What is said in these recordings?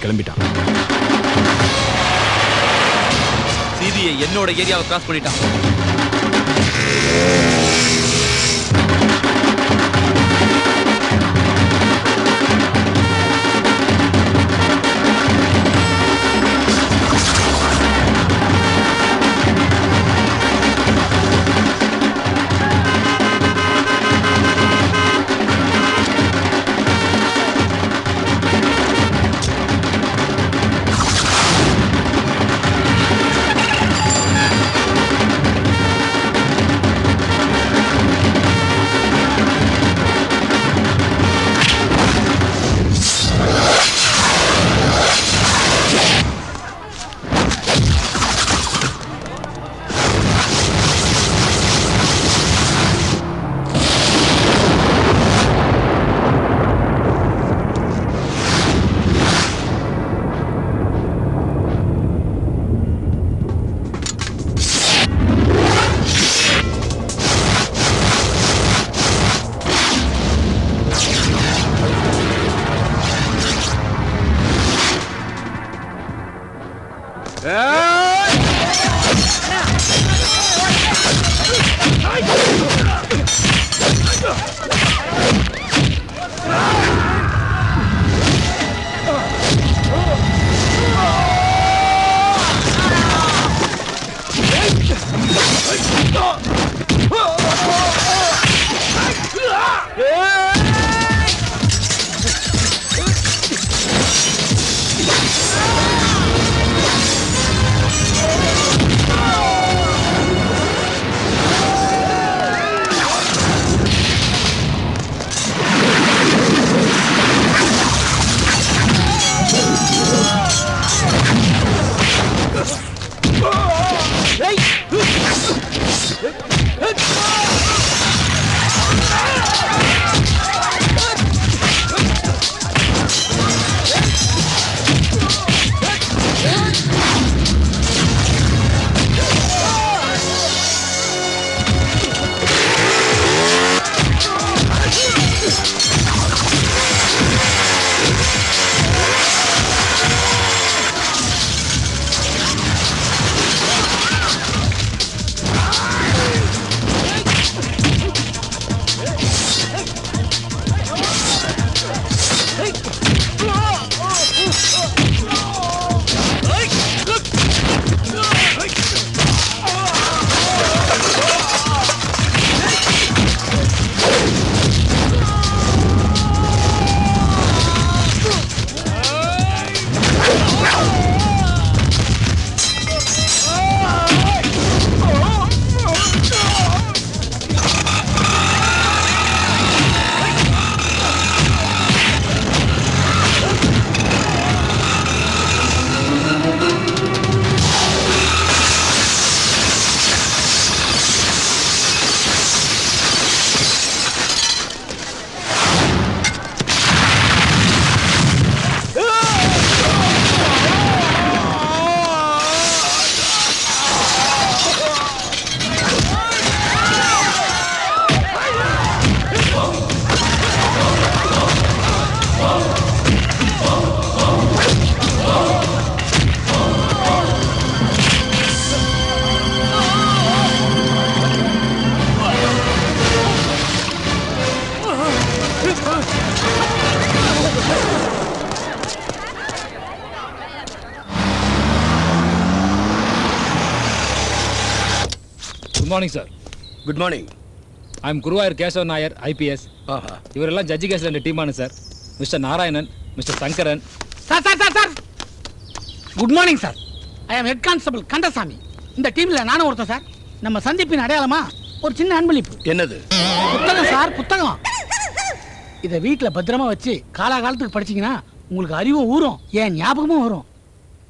கிளம்பிட்டான். சிபிஐ என்னோட ஏரியாவை கிராஸ் பண்ணிட்டான். Good morning, sir. Good morning. I am Guruvayur Keshav Nair, IPS. இவரெல்லாம் ஜட்ஜி கேஸ்ல இந்த டீமான sir. Mister Narayanan, mister Sankaran. Sir. Good morning sir. I am head constable Kandasamy. இந்த டீம்ல நானும் ஒருத்தன் சார். நம்ம சந்திப்பின் அடையாளமா ஒரு சின்ன அன்பளிப்பு. என்னது? புத்தகம் சார், புத்தகம். இத வீட்ல பத்திரமா வச்சு காலாகாலத்துக்கு படிச்சீங்கன்னா உங்களுக்கு அறிவும் ஊறும், ஏன் ஞாபகமும் வரும்.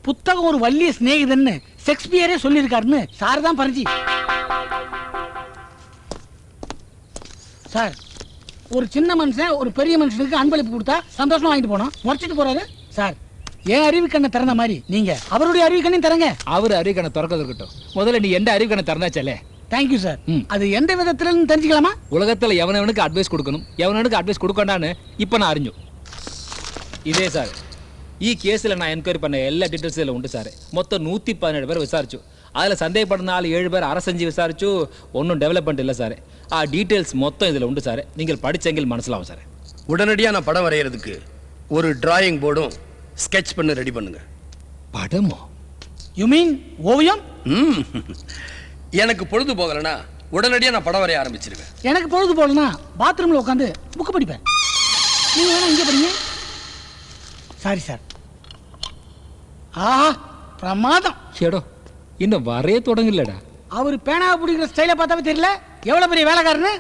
புத்தகம் ஒரு வள்ளிய சிநேகிதன்னு ஷேக்ஸ்பியரே சொல்லியிருக்காருன்னு சார் தான் பறிச்சு. சார், ஒரு சின்ன மனுஷன் ஒரு பெரிய மனுஷனுக்கு அன்பளிப்பு கொடுத்தா சந்தோஷமா வாங்கிட்டு போனோம். முறைச்சிட்டு போறாரு சார். என் அறிவு கண்ணை திறந்த மாதிரி நீங்க அவருடைய அறிவு கண்ணையும் திறங்க. அவர் அறிவு கண்ணை திறக்கிறது இருக்கட்டும், முதல்ல நீ எந்த அறிவு கண்ணை திறந்தாச்சலே. Thank you sir. அது எந்த விதத்துல தெரிஞ்சுக்கலாமா? உலகத்துல எவனவனுக்கு அட்வைஸ் கொடுக்கணும், எவனவனுக்கு அட்வைஸ் கொடுக்கண்டான்னு இப்ப நான் அறிஞ்சோம். இதே சார் ಈ ಕೇಸಲ್ಲಿ நான் என்கொயரி பண்ண எல்லா டீட்டெயில்ஸ் இதில் உண்டு சார். மொத்தம் 117 பேர் விசாரிச்சு. அதில் சந்தேகப்படுற 7 பேர் அரசஞ்சு விசாரிச்சு ஒன்றும் டெவலப்மெண்ட் இல்லை சார். டீட்டெயில்ஸ் மொத்தம் இதில் உண்டு சார். நீங்கள் படிச்செங்கில் மனசிலாகும் சார். உடனடியாக நான் படம் வரைகிறதுக்கு ஒரு டிராயிங் போர்டும் ஸ்கெட்ச் பண்ணி ரெடி பண்ணுங்க. படமோ? யூ மீன் ஓவியம்? எனக்கு பொழுது போகலன்னா உடனடியாக நான் படம் வரைய ஆரம்பிச்சிருவேன். எனக்கு பொழுது போகலன்னா பாத்ரூமில் உட்காந்து புக்கு படிப்பேன். நீங்கள் வேணா இங்கே படிங்க. Sorry sir. ஆஹா பிரமாதம். ஏடோ இன்னும் வரைய தொடங்கலடா. அவர் பேனாவை பிடிக்கிற ஸ்டைலை பார்த்தாவே தெரியல எவ்வளோ பெரிய வேலைக்காரன்னு.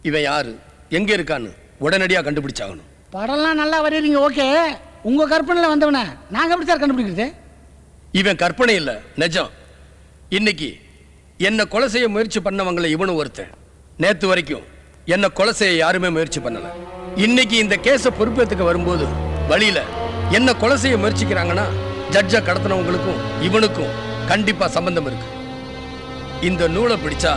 இவன் யாரு, எங்க இருக்கான்னு உடனடியா கண்டுபிடிச்சாகணும். படம்லாம் நல்லா வரையறீங்க, ஓகே. உங்க கற்பனையில வந்தவன நாங்க எப்படி சார் கண்டுபிடிக்கிறது? இவன் கற்பனை இல்ல, நிஜம். இன்னைக்கு என்ன கொலை செய்ய முயற்சி பண்ணவங்களை இவனும் ஒருத்தன். நேத்து வரைக்கும் என்ன கொலை செய்ய யாருமே முயற்சி பண்ணல. இன்னைக்கு இந்த கேஸ பொறுப்பேத்துக்க வரும்போது வழியில என்ன கொலை செய்ய முயற்சிக்கிறாங்கன்னா ஜட்ஜ கடத்தினவங்களுக்கும் இவனுக்கும் கண்டிப்பா சம்பந்தம் இருக்கு. இந்த நூலை பிடிச்சா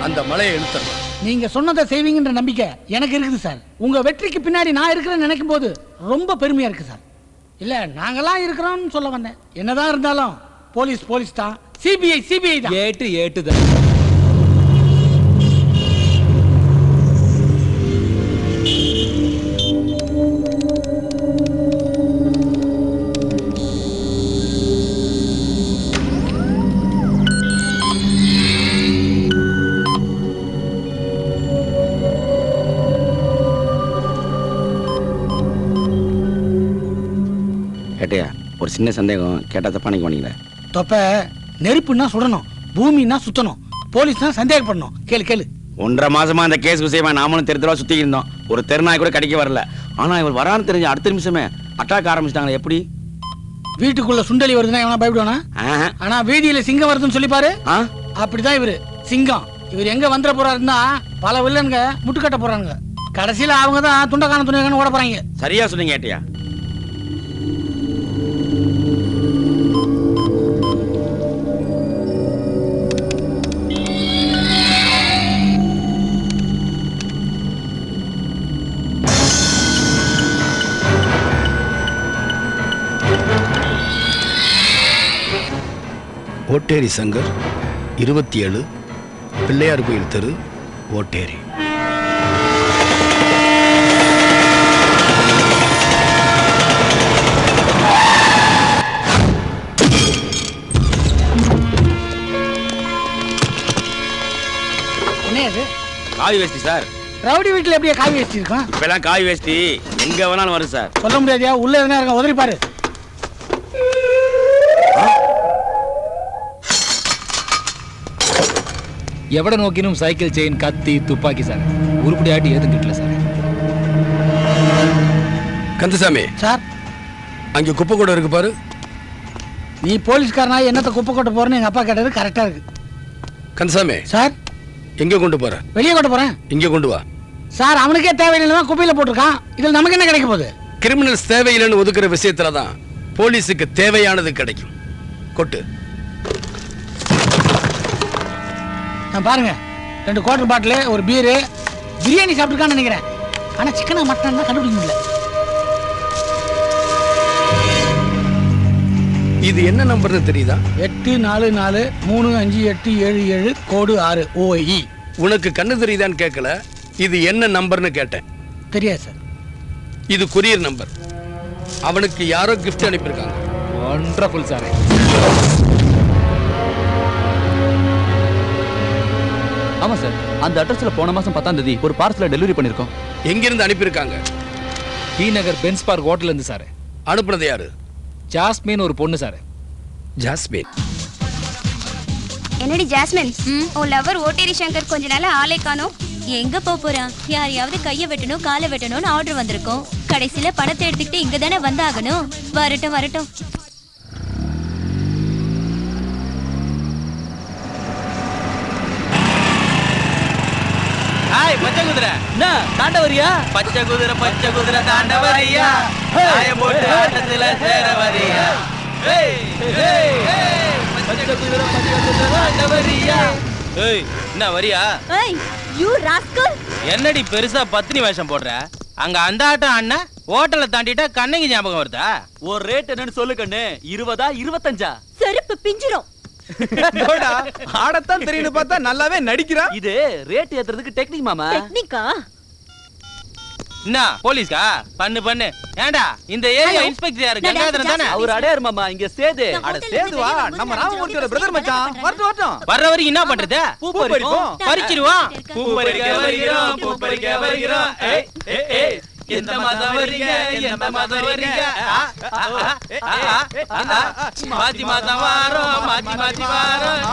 அந்த மலையை இழுத்தரலாம். நீங்க சொன்னதை செய்வீங்கன்ற நம்பிக்கை எனக்கு இருக்குது சார். உங்க வெற்றிக்கு பின்னாடி நான் இருக்கிறேன்னு நினைக்கும் போது ரொம்ப பெருமையா இருக்கு சார். இல்ல நாங்கெல்லாம் இருக்கிறோம்னு சொல்ல வந்தேன். என்னதான் இருந்தாலும் போலீஸ் போலீஸ் தான், சிபிஐ சிபிஐ தான். ஏட்டு தான். கேட்டியா? ஒரு சின்ன சந்தேகம் கேட்டா தப்பா நினைக்க மாட்டீங்களா? தொப்ப நெருப்புன்னா சுடணும், பூமின்னா சுத்தணும், போலீஸ்னா சந்தேகப்படணும். கேளு கேளு. 1.5 மாசமா அந்த கேஸ் விஷயமா நாமளும் தெருத்தலா சுத்தி இருந்தோம். ஒரு தெருநாய் கூட கிடைக்க வரல. ஆனா இவர் வரான்னு தெரிஞ்ச அடுத்த நிமிஷமே அட்டாக் ஆரம்பிச்சிட்டாங்க. எப்படி? வீட்டுக்குள்ள சுண்டலி வருதுன்னா எவனா பயப்படுவானா? ஆனா வீதியில சிங்கம் வருதுன்னு சொல்லி பாரு. அப்படிதான் இவரு சிங்கம். இவர் எங்க வந்துட போறாருன்னா பல வில்லனுங்க முட்டுக்கட்ட போறாங்க. கடைசியில அவங்க தான் துண்டக்கான துணியக்கான ஓட போறாங்க. சரியா சொன்னீங்க கேட்டியா? ஓட்டேரி சங்கர் 27 பிள்ளையார் கோயில் தெரு, ஓட்டேரி. என்ன இது? காவி வேஷ்டி சார். ரவுடி வீட்டுல எப்படியா காவி வேஷ்டி இருக்கும்? இப்பெல்லாம் காவி வேஷ்டி எங்க வேணாலும் வரும் சார். சொல்ல முடியாதியா? உள்ள எதனா இருக்க உதறி பாரு. எவட நோக்கினும் சைக்கிள் செயின், கத்தி, துப்பாக்கி சார். உருப்படி ஆட்டி ஏதும் கிட்டல சார். கந்தசாமி சார், அங்க குப்பை கூட இருக்கு பாரு. நீ போலீஸ்காரனா என்னத்த குப்பை கொட்ட போறேன்னு எங்க அப்பா கேட்டது கரெக்டா இருக்கு. கந்தசாமி சார், எங்க கொண்டு போற? வெளியே கொட்ட போறேன். இங்க கொண்டு வா. சார், அவனுக்கே தேவையில்லைன்னா குப்பையில போட்டிருக்கான். இதுல நமக்கு என்ன கிடைக்க போகுது? கிரிமினல்ஸ் தேவையில்லைன்னு ஒதுக்குற விஷயத்துல தான் போலீஸுக்கு தேவையானது கிடைக்கும். கொட்டு. நான் பாருங்க, 2 குவார்டர் பாட்டில், ஒரு பீரு, பிரியாணி சாப்பிட்டுருக்கான்னு நினைக்கிறேன். ஆனா சிக்கனா மட்டன் தான் கண்டுபிடிக்க முடியல. இது என்ன நம்பர்னு தெரியுதா? 84435877 கோடு 6 OE. உனக்கு கண்ணு தெரியுதான்னு கேட்கல, இது என்ன நம்பர்னு கேட்டேன். தெரியாது சார். இது கொரியர் நம்பர். அவனுக்கு யாரோ கிஃப்ட் அனுப்பியிருக்காங்க. Wonderful sir. ஆமா சார், அந்த அட்ரஸ்ல போன மாசம் 10ஆம் தேதி ஒரு பார்சலை டெலிவரி பண்ணிருக்கோம். எங்கிருந்து அனுப்பியிருக்காங்க? டி நகர் பென்ஸ் பார்க் ஹோட்டல்ல இருந்து சார். அனுப்புனது யாரு? ஜாஸ்மின் ஒரு பொண்ணு சார். ஜாஸ்மின். என்னடி ஜாஸ்மின், உன் லவர் ஓட்டேரி சங்கர் கொஞ்ச நாளா ஆளே காணோம். எங்க போறான்? யாரையாவது கைய வெட்டணும் காலை வெட்டணும்னு ஆர்டர் வந்திருக்கோம். கடைசியில பணத்தை எடுத்துக்கிட்டு இங்க தானே வந்தாகணும். வரட்டும் வரட்டும். பச்சை குதிரை என்ன தாண்ட வரியா? பச்சை குதிரை தாண்ட வரியா? காயம் போட்டு ஆட்டத்துல சேர வரியா? பச்சை குதிரை தாண்ட வரியா? ஏய் என்ன வரியா? ஏய் யூ ராஸ்கல். என்னடி பெருசா பத்தினி வேஷம் போடுற? அங்க அந்த ஆட்டம் அண்ணா ஹோட்டலை தாண்டிட்டா கண்ணகி ஞாபகம் வருதா? ஒரு ரேட் என்னன்னு சொல்லு கண்ணு. 20 25? செருப்பு பிஞ்சிரும். ஆடத்தான் தெரியும்னு பார்த்தா நல்லாவே நடிக்கிறா. இது ரேட் ஏத்துறதுக்கு டெக்னிக் மாமா. டெக்னிக்கா? என்ன போலீஸ்கா? பண்ணு. ஏண்டா இந்த ஏரியா இன்ஸ்பெக்டர் யாரு? கங்காதரன் தானே? அவர் அடையார் மாமா. இங்க சேது. அட சேதுவா? நம்ம ராமமூர்த்தியோட பிரதர் மச்சான். வரட்டும். வர்ற வரைக்கும் என்ன பண்றது? பூ பறிப்போம். பறிச்சிருவோம். பூ பறிக்க வருகிறோம். ஏய் எந்த மாதம் வரீங்க? மாத்தி மாதம் வாரோம். மாத்தி வாரோம்.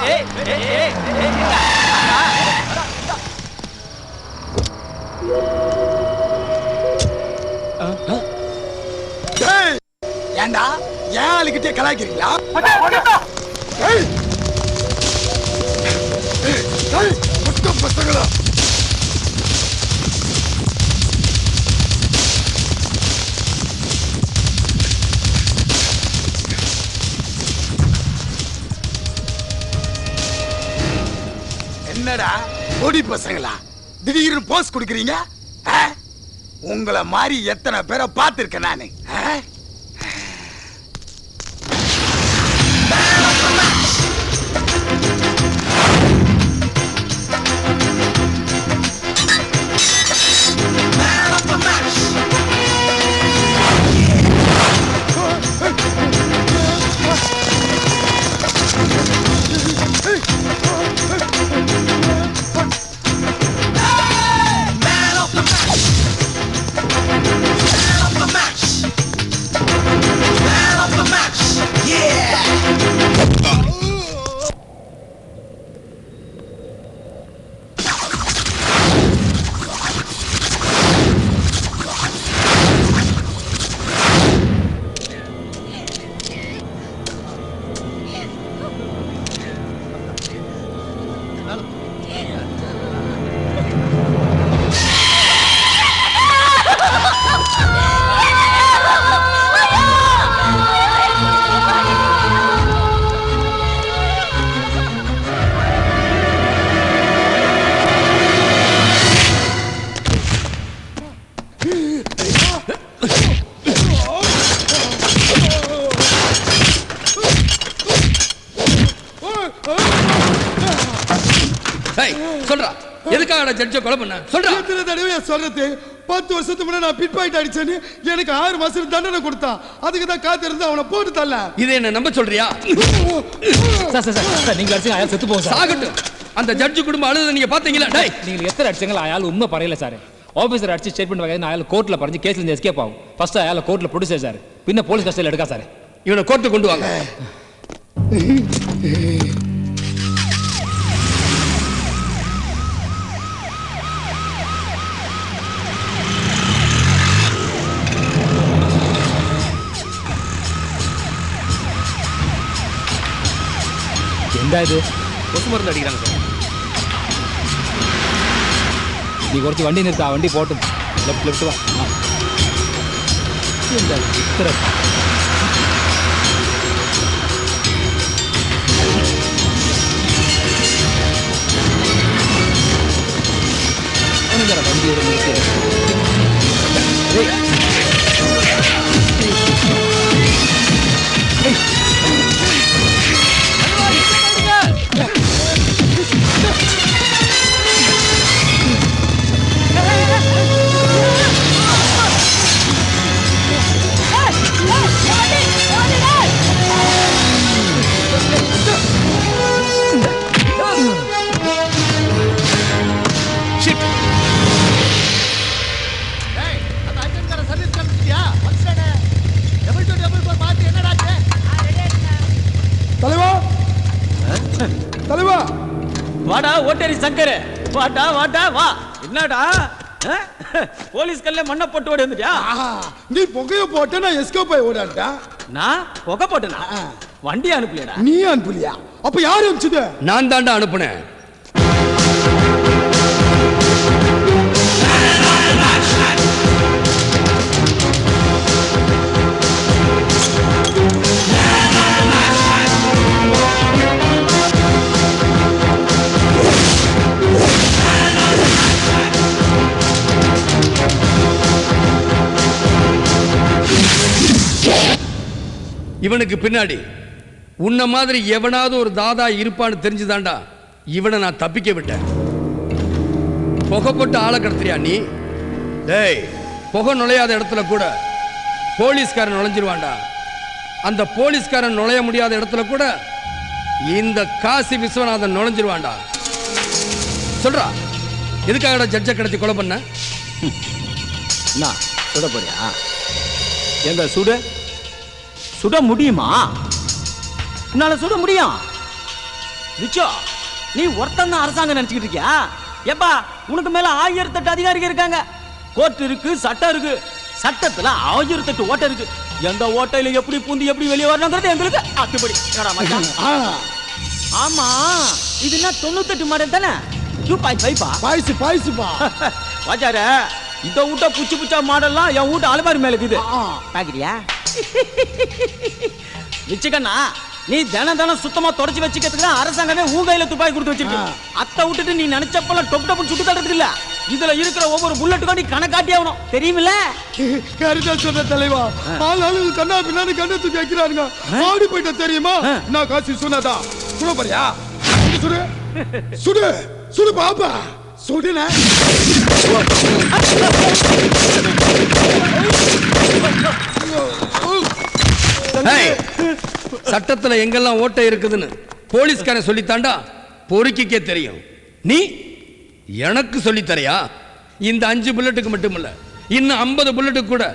ஏண்டா ஏன் ஆளுகிட்டே கலாய்க்கிறீங்களா? பசங்களா என்னடா பொடி பசங்களா திடீர்னு போஸ் கொடுக்குறீங்க? உங்களை மாதிரி எத்தனை பேரை பார்த்திருக்கேன் நானு. சொல்றா, எதுக்காக ஜட்ஜை கொலை பண்ண? சொல்றா. எத்தனை தடவை சொல்றது? 10 வருஷத்துக்கு முன்னாடி நான் பிட் பாயிண்ட் அடிச்சேன்னு எனக்கு 6 மாசம் தண்டனை கொடுத்தான். அதுக்கு தான் காத்திருந்து அவனை போட்டு தள்ள. இதை என்ன நம்ப சொல்றியா? சார் நீங்க அடிச்சீங்க அயால் செத்து போகும் சார். சாகட்டும். அந்த ஜட்ஜு குடும்பம் அழுது நீங்க பாத்தீங்களா? டேய் நீங்க எத்தனை அடிச்சீங்களா அயால் உண்மை பரையல சார். ஆபீசர் அடிச்சு ஸ்டேட்மெண்ட் வாங்க அயால் கோர்ட்ல பறஞ்சு கேஸ்ல இருந்து எஸ்கேப் ஆகும். ஃபர்ஸ்ட் அயால கோர்ட்ல ப்ரொடியூஸ் சார். பின்ன போலீஸ் கஸ்டடியில் எடுக்கா சார். இவனை கோர்ட்டு கொண்டு வாங்க. என்ன இது? கொசு மருந்து அடிக்கிறாங்க சார். நீ குறைச்சி வண்டி நிறுத்தா, வண்டி போட்டும். லெஃப்ட் வா. வண்டி வாடா ஓட்டேரி சங்கர், வாடா வாடா வா. என்னடா போலீஸ் கல்ல மண்ணை போட்டு ஓடி வந்துட்டியா? நீ புகைய போட்ட நான் எஸ்கேப் ஆகி ஓடான்ட்டேன். நான் புகை போட்டேனா? வண்டி அனுப்பலையடா. நீ அனுப்பலையா? அப்ப யாரு அனுப்பிச்சது? நான் தாண்டா அனுப்புனேன். இவனுக்கு பின்னாடி உன்ன மாதிரி எவனாவது ஒரு தாதா இருப்பான்னு தெரிஞ்சுதாண்டா இவனை நான் தப்பிக்க விட்டேன். புகை போட்டு ஆளை கடத்துறியா நீ? டேய், புகை நுழையாத இடத்துல கூட போலீஸ்காரன் நுழைஞ்சிருவான்டா. அந்த போலீஸ்காரன் நுழைய முடியாத இடத்துல கூட இந்த காசி விஸ்வநாதன் நுழைஞ்சிருவான்டா. சொல்றா, எதுக்காக ஜட்ஜை கடத்தி கொலை பண்ண? சுட போறியா? எங்க சுடு சுட முடியுமா? என்னால சுட முடியும். நிச்சோ, நீ ஒருத்தன் தான் அரசாங்கம் நினைச்சுக்கிட்டு இருக்கியா? ஏப்பா, உனக்கு மேல 1008 அதிகாரிகள் இருக்காங்க. கோர்ட் இருக்கு, சட்டம் இருக்கு. சட்டத்துல 1008 ஓட்டை இருக்கு. எந்த ஓட்டையில எப்படி பூந்து எப்படி வெளியே வரணுங்கிறது எங்களுக்கு அத்துப்படி. ஆமா, இது என்ன 98 மாடல் தானே? 2.5 பாய்ஸுப்பா. வாச்சார, இந்த வீட்ட புச்சு புச்சா மாடல்லாம் என் வீட்டு அலமாரி மேல இருக்குது. பாக்குறியா? நிச்சயக்கண்ணா, நீ தினம் சுத்தமா தொடச்சு வச்சுக்கிறதுக்கு அரசாங்கமே உன் கையில துப்பாக்கி கொடுத்து வச்சிருக்கு. அத்தை விட்டுட்டு நீ நினைச்சப்பெல்லாம் டொப் டொப்பு சுட்டு தள்ளுறதுக்கு இல்ல. இதுல இருக்கிற ஒவ்வொரு புல்லட்டுக்கும் நீ கணக்காட்டி ஆகணும், தெரியுமில்ல? கரெக்டா சொன்ன தலைவா. ஆளாளு கண்ணா பின்னாடி கண்ணை தூக்கி வைக்கிறாருங்க. ஆடி போயிட்ட தெரியுமா? நான் காசி சொன்னதா சுட போறியா? சுடு சுடு சுடு பாப்பா, சுடுன. சட்டத்துல எங்கெல்லாம் ஓட்டை இருக்குதுன்னு போலீஸ்காரன் சொல்லித்தாண்டா பொறுக்கிக்கே தெரியும். நீ எனக்கு சொல்லித்தரையா? இந்த 5 புல்லட்டுக்கு மட்டும் இல்ல, இன்னும் 50 புல்லட்டுக்கு கூட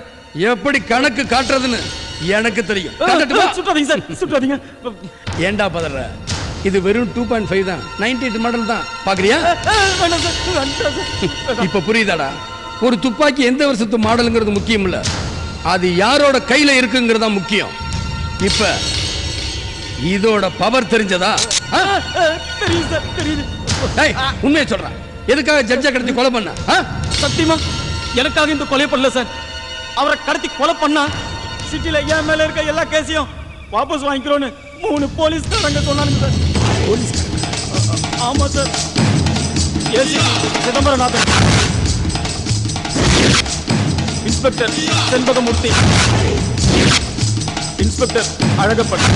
எப்படி கணக்கு காட்டுறதுன்னு எனக்கு தெரியும். ஏண்டா பதற? இது வெறும் 2.5 தான், 98 மாடல் தான். பாக்குறியா? இப்ப புரியுதாடா? ஒரு துப்பாக்கி எந்த வருஷத்து மாடலுங்கிறது முக்கியம் இல்ல, அது யாரோட கையில இருக்குங்கிறதா முக்கியம். இப்ப இதோட பவர் தெரிஞ்சதா? உண்மையை சொல்றேன், எதுக்காக ஜட்ஜை கடத்தி கொலை பண்ண? சத்தியமா எனக்காக இந்த கொலை பண்ணல சார். அவரை கடத்தி கொலை பண்ணா சிட்டில என் மேல இருக்க எல்லா கேஸையும் வாபஸ் வாங்கிக்கிறோன்னு 3 போலீஸ்காரங்க சொன்னாங்க சார். போலீஸ்? ஆமா sir. Chidambaranathan, inspector Shenbagamoorthy, inspector Alagappan,